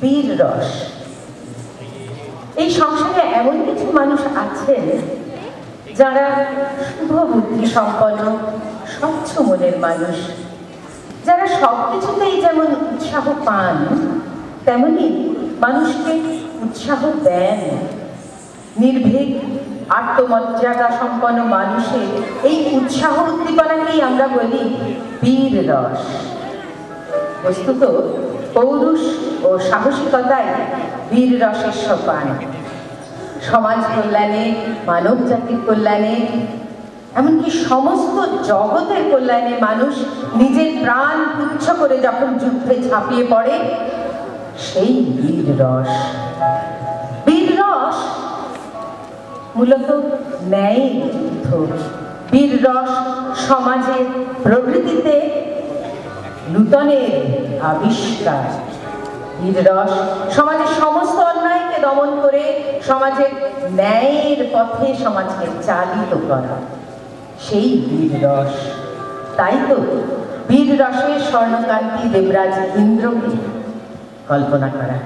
বীর রস। এই সংসারে এমন কিছু মানুষ আছেন যারা শুভ বুদ্ধি সম্পন্ন, স্বচ্ছ মনের মানুষ, যারা সবকিছুতেই যেমন উৎসাহ পান তেমনি মানুষকে উৎসাহ দেন। নির্ভীক আত্মমর্যাদা সম্পন্ন মানুষের এই উৎসাহ উদ্দীপনাকেই আমরা বলি বীর রস। বস্তুত পৌরুষ ও সাহসিকতায় বীর রসের সোপান। সমাজ কল্যাণে, মানব জাতির কল্যাণে, এমনকি সমস্ত জগতের কল্যাণে মানুষ নিজের প্রাণ তুচ্ছ করে যখন যুদ্ধে ঝাঁপিয়ে পড়ে, সেই বীর রস। বীর রস মূলত ন্যায়ের যুদ্ধ। বীর রস সমাজের প্রকৃতিতে নূতনের আবিষ্কার। বীর রস সমাজের সমস্ত অন্যায়কে দমন করে সমাজের ন্যায়ের পথে সমাজকে চালিত করা, সেই বীর রস। তাই তো বীর রসের স্বর্ণকান্তি দেবরাজ ইন্দ্রকে কল্পনা করা।